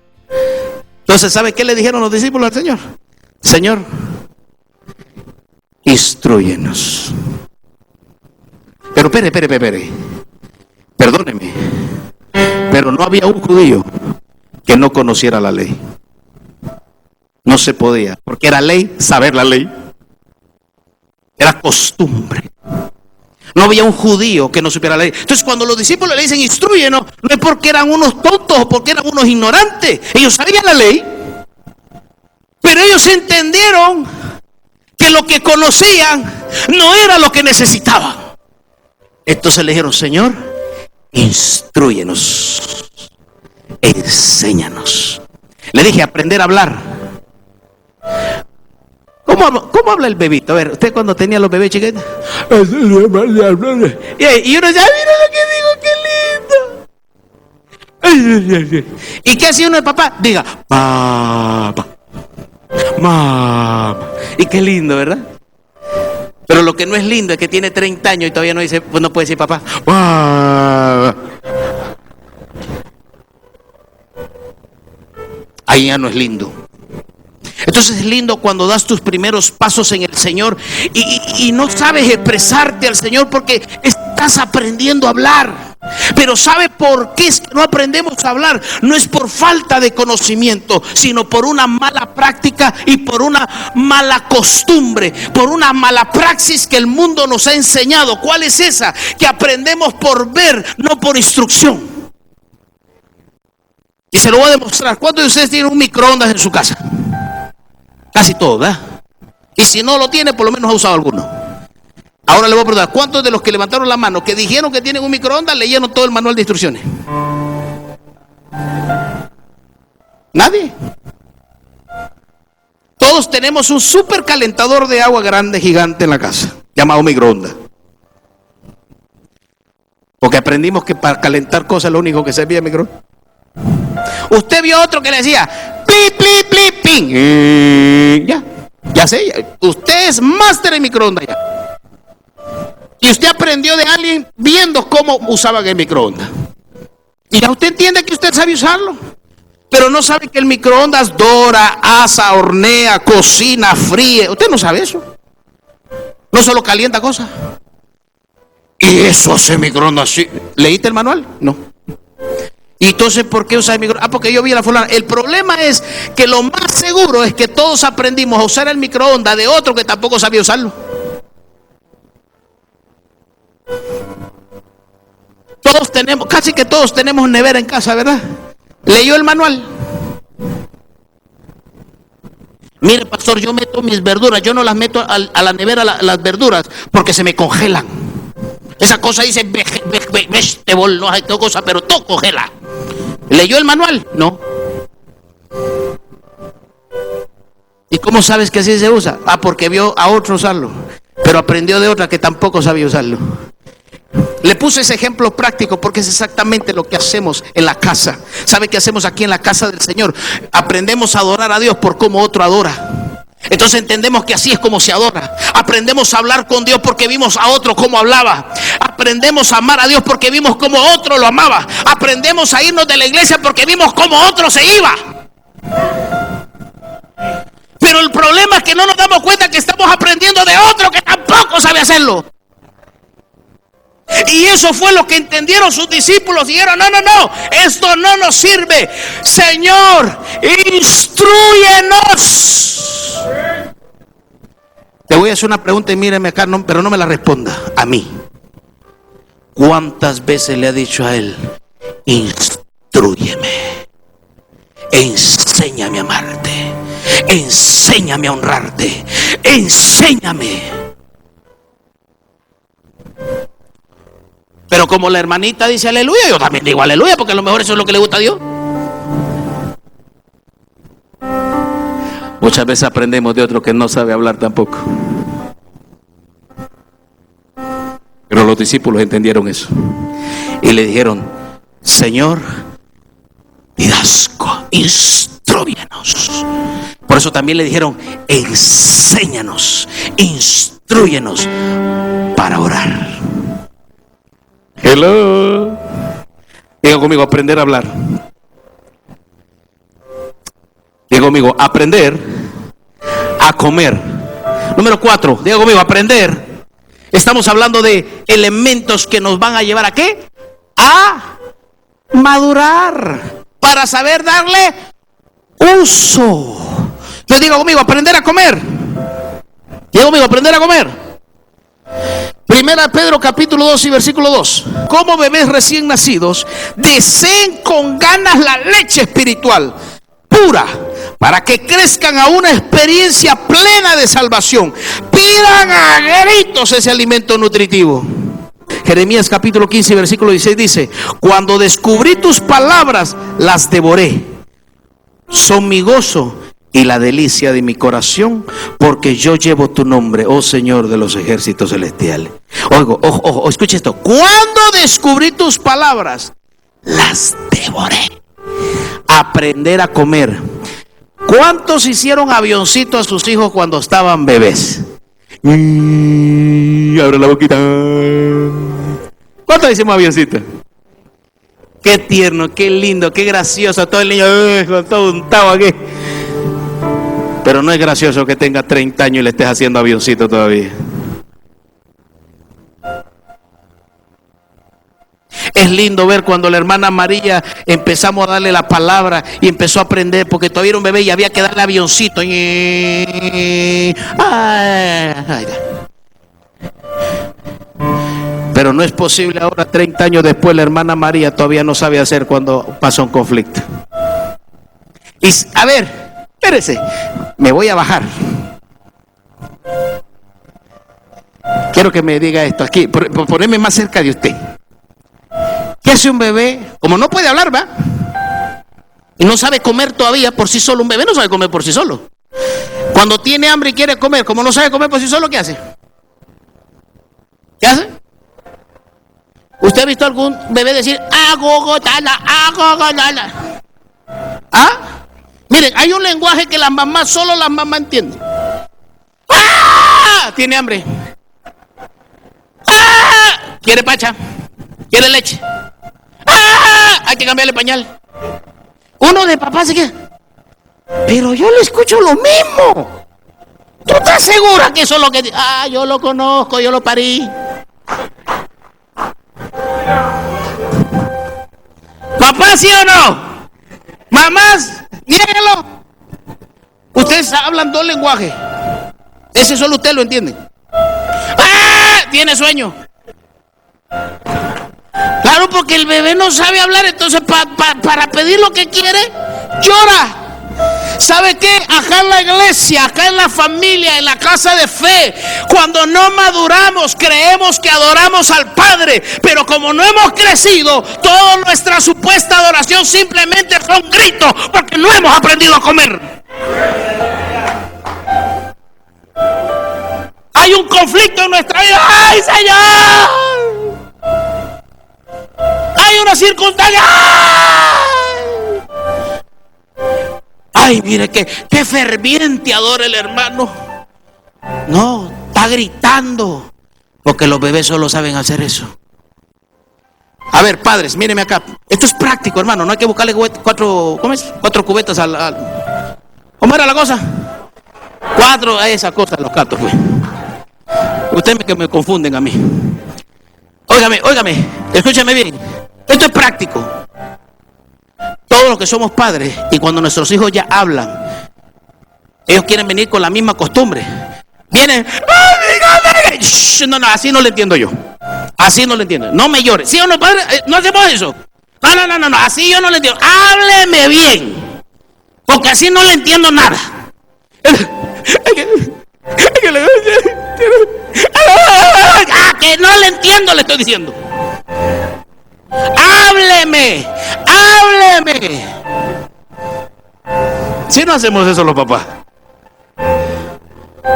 Entonces, ¿sabe qué le dijeron los discípulos al Señor? Señor, instrúyenos. Pero espere. Perdóneme, pero no había un judío que no conociera la ley. No se podía, porque era ley saber la ley. Era costumbre. No había un judío que no supiera la ley. Entonces cuando los discípulos le dicen instrúyenos, no es porque eran unos tontos o porque eran unos ignorantes. Ellos sabían la ley, pero ellos entendieron que lo que conocían no era lo que necesitaban. Entonces le dijeron: Señor, instrúyenos, enséñanos. Le dije: aprender a hablar. ¿Cómo habla el bebito? A ver, usted cuando tenía los bebés chiquitos. Y uno decía: mira lo que digo, qué ¿Y qué hacía uno de papá? Diga, papá, mamá. Y qué lindo, ¿verdad? Pero lo que no es lindo es que tiene 30 años y todavía no dice, pues no puede decir papá. Ahí ya no es lindo. Entonces es lindo cuando das tus primeros pasos en el Señor y no sabes expresarte al Señor porque estás aprendiendo a hablar. Pero ¿sabe por qué es que no aprendemos a hablar? No es por falta de conocimiento, sino por una mala práctica y por una mala costumbre, por una mala praxis que el mundo nos ha enseñado. ¿Cuál es esa? Que aprendemos por ver, no por instrucción. Y se lo voy a demostrar. ¿Cuántos de ustedes tienen un microondas en su casa? Casi todos, ¿verdad? Y si no lo tiene, por lo menos ha usado alguno. Ahora le voy a preguntar, ¿cuántos de los que levantaron la mano que dijeron que tienen un microondas leyeron todo el manual de instrucciones? Nadie. Todos tenemos un supercalentador de agua grande, gigante en la casa, llamado microondas. Porque aprendimos que para calentar cosas lo único que servía el microondas. Usted vio otro que le decía pli, pli, pli, ping. Ya sé, usted es máster en microondas ya. Y usted aprendió de alguien viendo cómo usaban el microondas. Y ya usted entiende que usted sabe usarlo. Pero no sabe que el microondas dora, asa, hornea, cocina, fríe. Usted no sabe eso. No solo calienta cosas. Y eso hace el microondas así. ¿Leíste el manual? No. ¿Y entonces por qué usar el microondas? Porque yo vi a la fulana. El problema es que lo más seguro es que todos aprendimos a usar el microondas de otro que tampoco sabía usarlo. Todos tenemos, casi que todos tenemos nevera en casa, ¿verdad? ¿Leyó el manual? Mire, pastor, yo meto mis verduras, yo no las meto a la nevera las verduras porque se me congelan. Esa cosa dice vegetable, no hay cosa, pero todo congela. ¿Leyó el manual? No. ¿Y cómo sabes que así se usa? Ah, porque vio a otro usarlo, pero aprendió de otra que tampoco sabía usarlo. Le puse ese ejemplo práctico porque es exactamente lo que hacemos en la casa. ¿Sabe qué hacemos aquí en la casa del Señor? Aprendemos a adorar a Dios por cómo otro adora. Entonces entendemos que así es como se adora. Aprendemos a hablar con Dios porque vimos a otro cómo hablaba. Aprendemos a amar a Dios porque vimos cómo otro lo amaba. Aprendemos a irnos de la iglesia porque vimos cómo otro se iba. Pero el problema es que no nos damos cuenta que estamos aprendiendo de otro que tampoco sabe hacerlo. Y eso fue lo que entendieron sus discípulos. Dijeron, no, esto no nos sirve. Señor, instrúyenos. Te voy a hacer una pregunta y míreme acá, pero no me la responda a mí. ¿Cuántas veces le ha dicho a él, instrúyeme, enséñame a amarte, enséñame a honrarte, enséñame? Pero como la hermanita dice aleluya, yo también digo aleluya, porque a lo mejor eso es lo que le gusta a Dios. Muchas veces aprendemos de otro que no sabe hablar tampoco. Pero los discípulos entendieron eso. Y le dijeron, Señor, didasco, instrúyenos. Por eso también le dijeron, enséñanos, instrúyenos para orar. Hello. Diga conmigo, aprender a hablar. Diga conmigo, aprender a comer. Número 4, diga conmigo, aprender. Estamos hablando de elementos que nos van a llevar a ¿qué? A madurar. Para saber darle uso. Yo digo conmigo, aprender a comer. Diga conmigo, aprender a comer. Primera Pedro capítulo 2 y versículo 2. Como bebés recién nacidos, deseen con ganas la leche espiritual pura, para que crezcan a una experiencia plena de salvación. Pidan a gritos ese alimento nutritivo. Jeremías capítulo 15 versículo 16 dice, cuando descubrí tus palabras, las devoré. Son mi gozo y la delicia de mi corazón, porque yo llevo tu nombre, oh Señor de los ejércitos celestiales. Ojo, escucha esto. Cuando descubrí tus palabras, las devoré. aprender a comer. ¿Cuántos hicieron avioncito a sus hijos cuando estaban bebés? Abre la boquita. ¿Cuántos hicimos avioncito? Qué tierno, qué lindo, qué gracioso. Todo el niño con todo untado aquí. Pero no es gracioso que tenga 30 años y le estés haciendo avioncito todavía. Es lindo ver cuando la hermana María empezamos a darle la palabra y empezó a aprender, porque todavía era un bebé y había que darle avioncito. Pero no es posible ahora, 30 años después, la hermana María todavía no sabe hacer cuando pasa un conflicto. Y a ver, espérese, me voy a bajar. Quiero que me diga esto aquí, ponerme más cerca de usted. ¿Qué hace un bebé? Como no puede hablar, ¿va? Y no sabe comer todavía por sí solo. Un bebé no sabe comer por sí solo. Cuando tiene hambre y quiere comer, como no sabe comer por sí solo, ¿qué hace? ¿Qué hace? ¿Usted ha visto algún bebé decir agogotala, agogotala? ¿Ah? Miren, hay un lenguaje que las mamás, solo las mamás entienden. ¡Ah! Tiene hambre. ¡Ah! Quiere pacha. Quiere leche. ¡Ah! Hay que cambiarle pañal. Uno de papá se queda. Pero yo le escucho lo mismo. ¿Tú estás segura que eso es lo que... Ah, yo lo conozco, yo lo parí. ¿Papá sí o no? ¿Mamás? Niéguelo. Ustedes hablan dos lenguajes. Ese solo usted lo entiende. ¡Ah! Tiene sueño. Claro, porque el bebé no sabe hablar, entonces para pedir lo que quiere, llora. ¿Sabe qué? Acá en la iglesia, acá en la familia, en la casa de fe, cuando no maduramos, creemos que adoramos al Padre, pero como no hemos crecido, toda nuestra supuesta adoración simplemente son gritos, porque no hemos aprendido a comer. Hay un conflicto en nuestra vida. ¡Ay, Señor! Hay una circunstancia. Ay, mire qué ferviente adora el hermano. No, está gritando. Porque los bebés solo saben hacer eso. A ver, padres, mírenme acá. Esto es práctico, hermano. No hay que buscarle cuatro cubetas al... ¿Cómo era la cosa? 4 a esa cosa, los gatos, pues. Ustedes que me confunden a mí. Óigame, escúchame bien. Esto es práctico. Todos los que somos padres y cuando nuestros hijos ya hablan, ellos quieren venir con la misma costumbre. Vienen. No, así no lo entiendo yo. Así no lo entiendo. No me llores. ¿Sí o no, padre? No hacemos eso. No. Así yo no lo entiendo. Hábleme bien. Porque así no le entiendo nada. Que no le entiendo, le estoy diciendo. Hábleme. Si no hacemos eso los papás,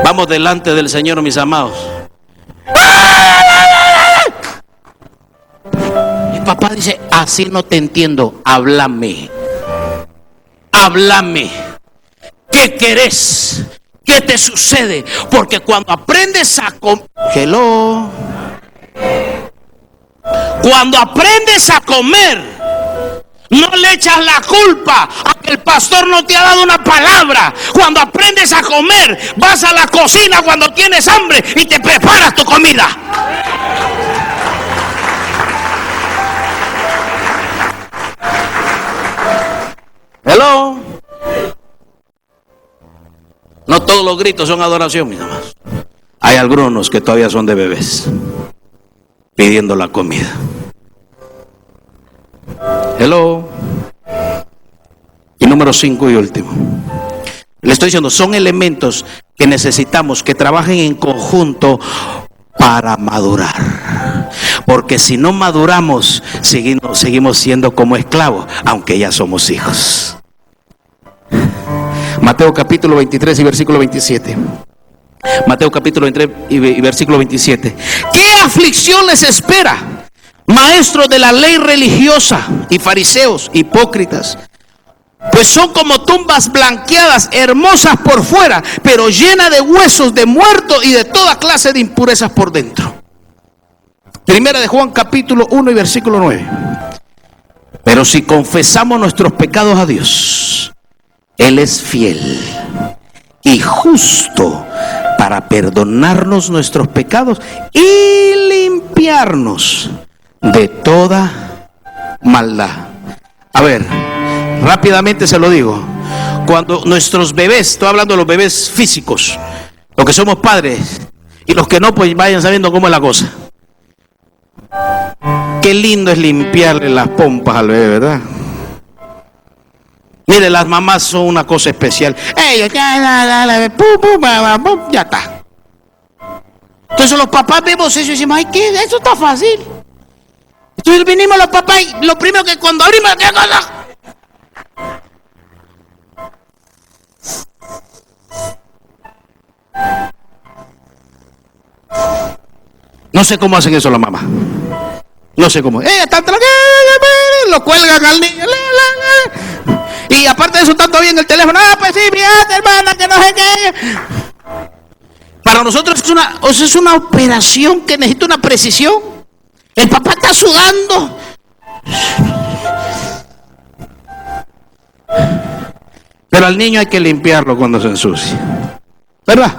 vamos delante del Señor, mis amados. El papá dice, así no te entiendo, háblame. ¿Qué querés? ¿Qué te sucede? Porque cuando aprendes a cuando aprendes a comer, no le echas la culpa a que el pastor no te ha dado una palabra. Cuando aprendes a comer, vas a la cocina cuando tienes hambre y te preparas tu comida. Hello. No todos los gritos son adoración, mis amados. Hay algunos que todavía son de bebés, pidiendo la comida. Hello. Y número 5 y último. Le estoy diciendo, son elementos que necesitamos que trabajen en conjunto para madurar. Porque si no maduramos, seguimos siendo como esclavos, aunque ya somos hijos. Mateo capítulo 23 y versículo 27. Mateo capítulo 23 y versículo 27. ¿Qué aflicción les espera, maestros de la ley religiosa y fariseos hipócritas? pues son como tumbas blanqueadas, hermosas por fuera, pero llenas de huesos de muertos y de toda clase de impurezas por dentro. Primera de Juan capítulo 1 y versículo 9. Pero si confesamos nuestros pecados a Dios, Él es fiel y justo para perdonarnos nuestros pecados y limpiarnos de toda maldad. A ver, rápidamente se lo digo. Cuando nuestros bebés, estoy hablando de los bebés físicos, los que somos padres, y los que no, pues vayan sabiendo cómo es la cosa. Qué lindo es limpiarle las pompas al bebé, ¿verdad? Mire, las mamás son una cosa especial. Ellos, ya está. Entonces los papás vemos eso y decimos, ay, ¿qué? Eso está fácil. Entonces vinimos los papás y lo primero que cuando abrimos, ¿qué cosa? No sé cómo hacen eso las mamás. No sé cómo. Están lo cuelgan al niño. Y aparte de eso, están todavía en el teléfono. Ah, pues sí, fíjate, hermana, que no sé qué. Para nosotros es una operación que necesita una precisión. El papá está sudando. Pero al niño hay que limpiarlo cuando se ensucia, ¿verdad?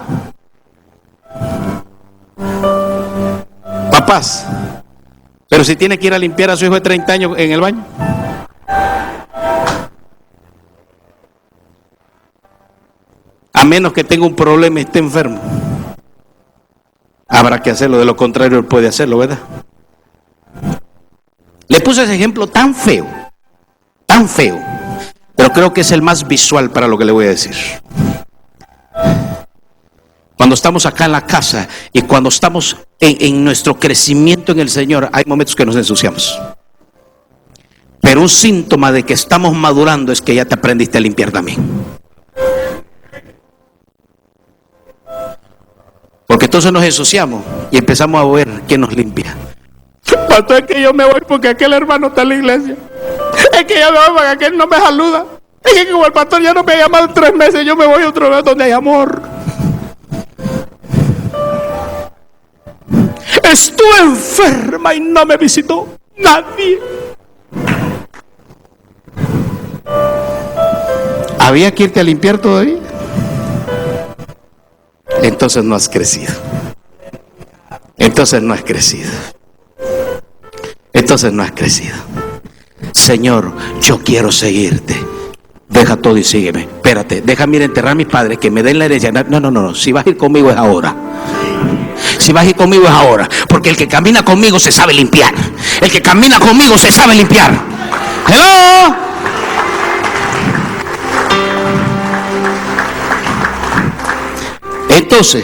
Papás, pero si tiene que ir a limpiar a su hijo de 30 años en el baño. A menos que tenga un problema y esté enfermo, habrá que hacerlo, de lo contrario él puede hacerlo, ¿verdad? Le puse ese ejemplo tan feo, pero creo que es el más visual para lo que le voy a decir. Cuando estamos acá en la casa y cuando estamos en nuestro crecimiento en el Señor, hay momentos que nos ensuciamos. Pero un síntoma de que estamos madurando es que ya te aprendiste a limpiar también. Porque entonces nos ensuciamos y empezamos a ver quién nos limpia. Pastor, es que yo me voy porque aquel hermano está en la iglesia. Es que yo me voy porque aquel no me saluda. Es que como el pastor ya no me ha llamado en 3 meses, yo me voy a otro lugar donde hay amor. Estuve enferma y no me visitó nadie. ¿Había que irte a limpiar todavía? Entonces no has crecido. Entonces no has crecido. Señor, yo quiero seguirte. Deja todo y sígueme. Espérate, déjame ir a enterrar a mis padres, que me den la herencia. No. Si vas a ir conmigo es ahora. Porque el que camina conmigo se sabe limpiar. ¡Hello! Entonces,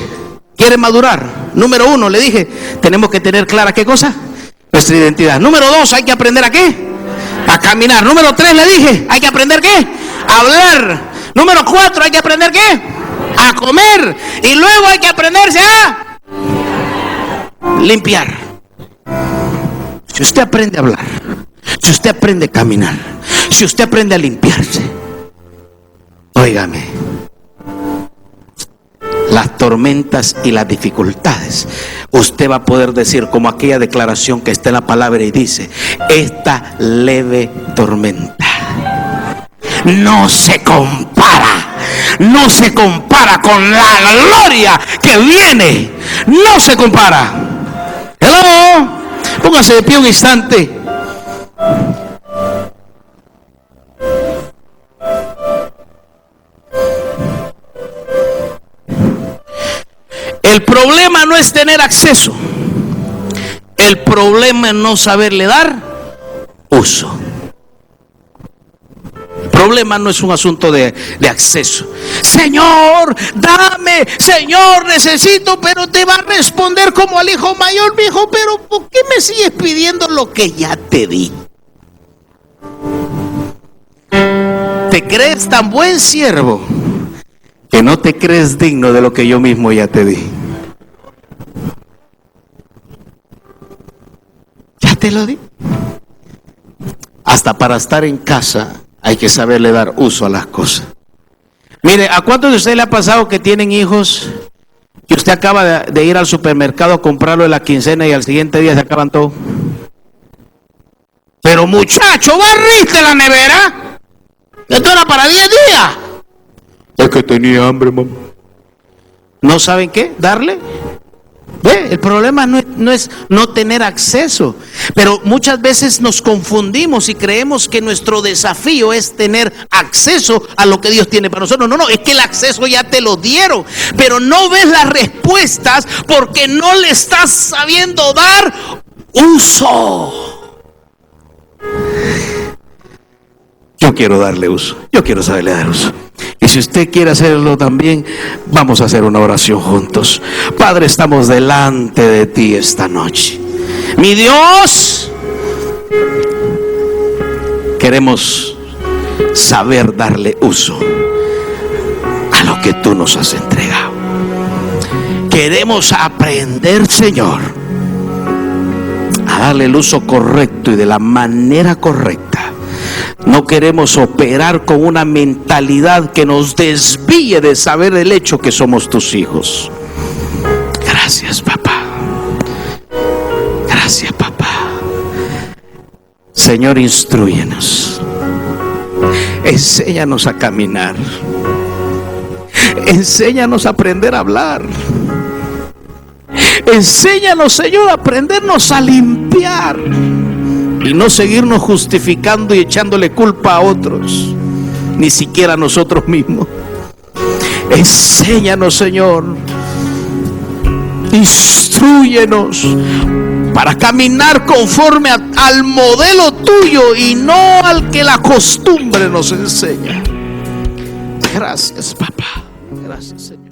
¿quiere madurar? Número 1, le dije, tenemos que tener clara ¿qué cosa? Nuestra identidad. Número 2, hay que aprender ¿a qué? A caminar. Número 3, le dije, hay que aprender ¿qué? A hablar. Número 4, hay que aprender ¿qué? A comer. Y luego hay que aprenderse a limpiar. Si usted aprende a hablar, si usted aprende a caminar, si usted aprende a limpiarse, óigame, las tormentas y las dificultades, usted va a poder decir como aquella declaración que está en la palabra y dice: esta leve tormenta no se compara con la gloria que viene, no se compara. Hello, póngase de pie un instante. El problema no es tener acceso, el problema es no saberle dar uso. El problema no es un asunto de acceso. Señor, dame, Señor, necesito, pero te va a responder como al hijo mayor: mi hijo, pero ¿por qué me sigues pidiendo lo que ya te di? Te crees tan buen siervo que no te crees digno de lo que yo mismo ya te di. Ya te lo di. Hasta para estar en casa Hay que saberle dar uso a las cosas. Mire, ¿a cuántos de ustedes le ha pasado que tienen hijos y usted acaba de ir al supermercado a comprarlo de la quincena y al siguiente día se acaban todo? Pero muchacho, ¿barriste la nevera? Esto era para 10 días. Es que tenía hambre, mamá. ¿No saben qué? ¿Darle? ¿Ve? El problema no es no tener acceso, pero muchas veces nos confundimos y creemos que nuestro desafío es tener acceso a lo que Dios tiene para nosotros. No, es que el acceso ya te lo dieron, pero no ves las respuestas porque no le estás sabiendo dar uso. Yo quiero darle uso, yo quiero saberle dar uso. Y si usted quiere hacerlo también, vamos a hacer una oración juntos. Padre, estamos delante de ti esta noche. Mi Dios, queremos saber darle uso a lo que tú nos has entregado. Queremos aprender, Señor, a darle el uso correcto y de la manera correcta. No queremos operar con una mentalidad que nos desvíe de saber el hecho que somos tus hijos. Gracias, papá. Gracias, papá. Señor, instrúyenos. Enséñanos a caminar. Enséñanos a aprender a hablar. Enséñanos, Señor, a aprendernos a limpiar y no seguirnos justificando y echándole culpa a otros, ni siquiera a nosotros mismos. Enséñanos, Señor, instrúyenos para caminar conforme al modelo tuyo y no al que la costumbre nos enseña. Gracias, papá. Gracias, Señor.